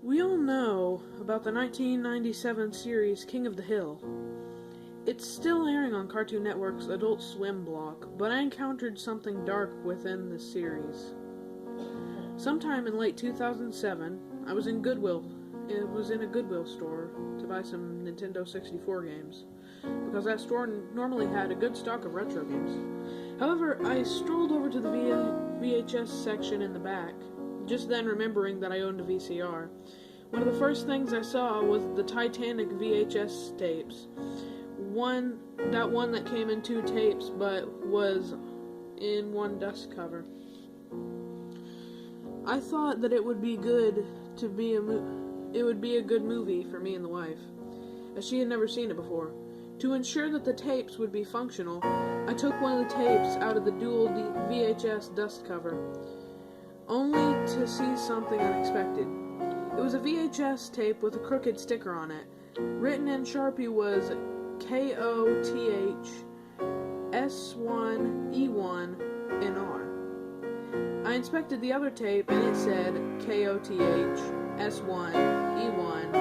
We all know about the 1997 series King of the Hill. It's still airing on Cartoon Network's Adult Swim block, but I encountered something dark within the series. Sometime in late 2007, I was in Goodwill. It was in a Goodwill store to buy some Nintendo 64 games, because that store normally had a good stock of retro games. However, I strolled over to the VHS section in the back, just then remembering that I owned a VCR. One of the first things I saw was the Titanic VHS tapes. One that came in 2 tapes, but was in 1 dust cover. I thought that it would be good a good movie for me and the wife, as she had never seen it before. To ensure that the tapes would be functional, I took one of the tapes out of the dual VHS dust cover, only to see something unexpected. It was a VHS tape with a crooked sticker on it. Written in Sharpie was KOTH S1E1 in R. I inspected the other tape and it said KOTH S1E1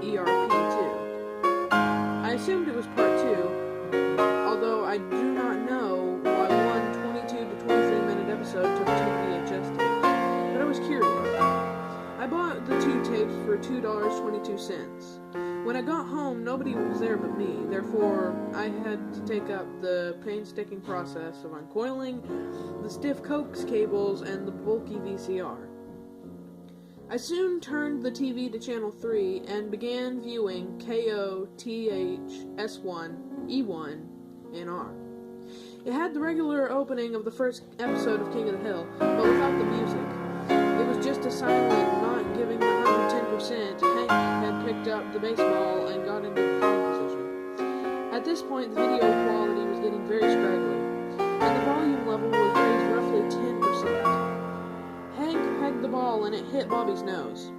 ERP2. I assumed it was part 2, although I do not know why one 22 to 23 minute episode took 2 VHS tapes, but I was curious. I bought the 2 tapes for $2.22. When I got home, nobody was there but me, therefore I had to take up the painstaking process of uncoiling the stiff coax cables and the bulky VCR. I soon turned the TV to channel 3 and began viewing KOTH S1E1 in R. It had the regular opening of the first episode of King of the Hill, but without the music. It was just a silent, not giving 110%. Hank had picked up the baseball and got into the throwing position. At this point, the video quality was getting very scraggly, and the volume level was raised roughly 10%. Hank pegged the ball and it hit Bobby's nose.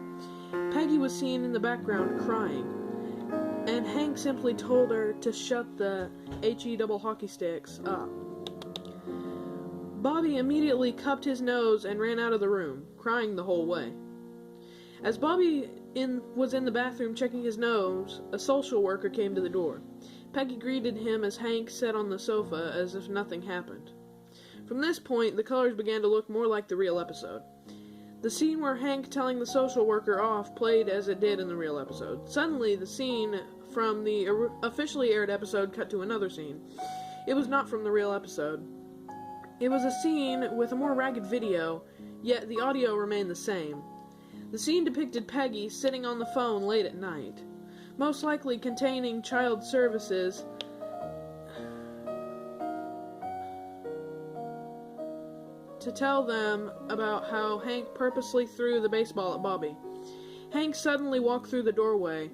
Peggy was seen in the background crying, and Hank simply told her to shut the HE double hockey sticks up. Bobby immediately cupped his nose and ran out of the room, crying the whole way. As Bobby was in the bathroom checking his nose, a social worker came to the door. Peggy greeted him as Hank sat on the sofa as if nothing happened. From this point, the colors began to look more like the real episode. The scene where Hank telling the social worker off played as it did in the real episode. Suddenly, the scene from the officially aired episode cut to another scene. It was not from the real episode. It was a scene with a more ragged video, yet the audio remained the same. The scene depicted Peggy sitting on the phone late at night, most likely containing child services to tell them about how Hank purposely threw the baseball at Bobby. Hank suddenly walked through the doorway.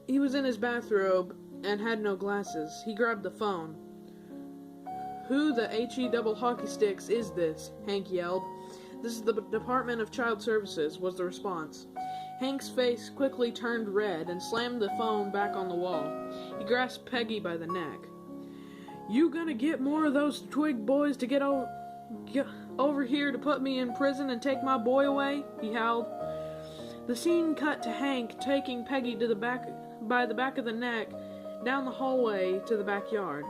He was in his bathrobe and had no glasses. He grabbed the phone. "Who the HE double hockey sticks is this?" Hank yelled. "This is the Department of Child Services," was the response. Hank's face quickly turned red and slammed the phone back on the wall. He grasped Peggy by the neck. "You gonna get more of those twig boys to get over here to put me in prison and take my boy away?" he howled. The scene cut to Hank taking Peggy to by the back of the neck, down the hallway to the backyard.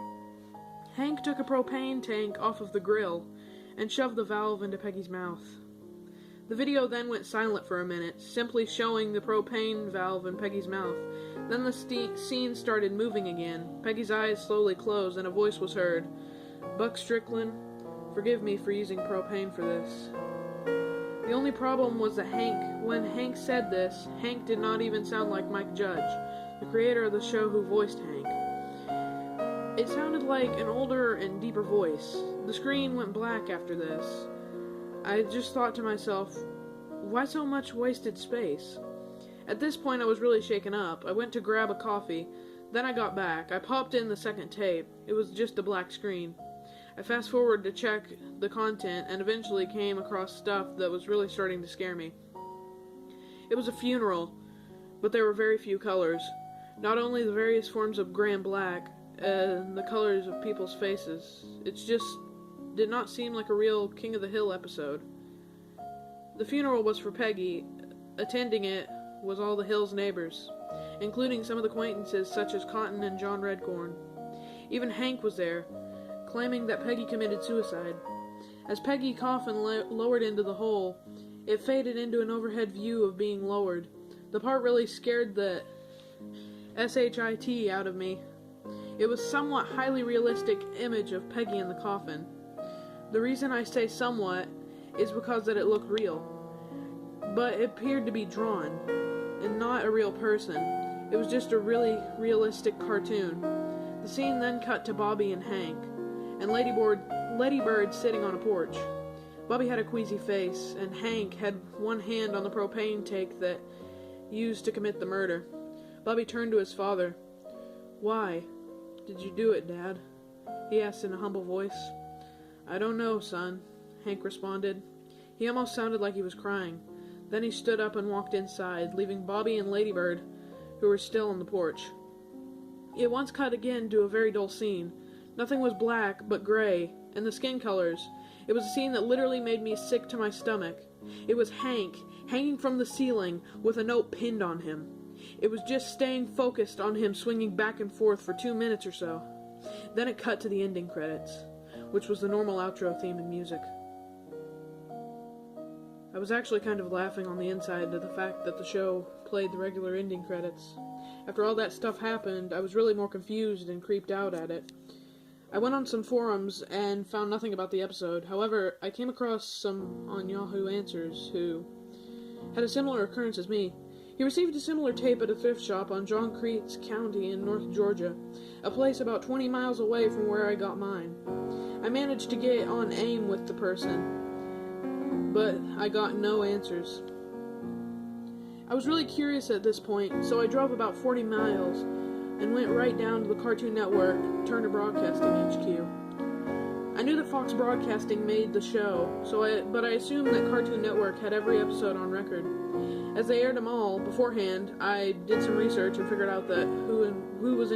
Hank took a propane tank off of the grill and shoved the valve into Peggy's mouth. The video then went silent for a minute, simply showing the propane valve in Peggy's mouth. Then the scene started moving again. Peggy's eyes slowly closed and a voice was heard. "Buck Strickland, forgive me for using propane for this." The only problem was that when Hank said this, Hank did not even sound like Mike Judge, the creator of the show who voiced Hank. It sounded like an older and deeper voice. The screen went black after this. I just thought to myself, why so much wasted space? At this point I was really shaken up. I went to grab a coffee. Then I got back. I popped in the second tape. It was just a black screen. I fast forwarded to check the content and eventually came across stuff that was really starting to scare me. It was a funeral, but there were very few colors. Not only the various forms of gray and black, and the colors of people's faces. It just did not seem like a real King of the Hill episode. The funeral was for Peggy, attending it was all the Hills' neighbors, including some of the acquaintances such as Cotton and John Redcorn. Even Hank was there, claiming that Peggy committed suicide. As Peggy's coffin lowered into the hole, it faded into an overhead view of being lowered. The part really scared the SHIT out of me. It was a somewhat highly realistic image of Peggy in the coffin. The reason I say somewhat is because that it looked real, but it appeared to be drawn, and not a real person. It was just a really realistic cartoon. The scene then cut to Bobby and Hank, and Lady Bird sitting on a porch. Bobby had a queasy face, and Hank had one hand on the propane tank that used to commit the murder. Bobby turned to his father. "Why did you do it, Dad?" he asked in a humble voice. "I don't know, son," Hank responded. He almost sounded like he was crying. Then he stood up and walked inside, leaving Bobby and Lady Bird, who were still on the porch. It once cut again to a very dull scene. Nothing was black but gray, and the skin colors. It was a scene that literally made me sick to my stomach. It was Hank, hanging from the ceiling, with a note pinned on him. It was just staying focused on him swinging back and forth for 2 minutes or so. Then it cut to the ending credits, which was the normal outro theme and music. I was actually kind of laughing on the inside at the fact that the show played the regular ending credits. After all that stuff happened, I was really more confused and creeped out at it. I went on some forums and found nothing about the episode. However, I came across some on Yahoo Answers who had a similar occurrence as me. He received a similar tape at a thrift shop on John Creeks County in North Georgia, a place about 20 miles away from where I got mine. I managed to get on AIM with the person, but I got no answers. I was really curious at this point, so I drove about 40 miles and went right down to the Cartoon Network Turner Broadcasting HQ. I knew that Fox Broadcasting made the show, but I assumed that Cartoon Network had every episode on record. As they aired them all beforehand, I did some research and figured out that who was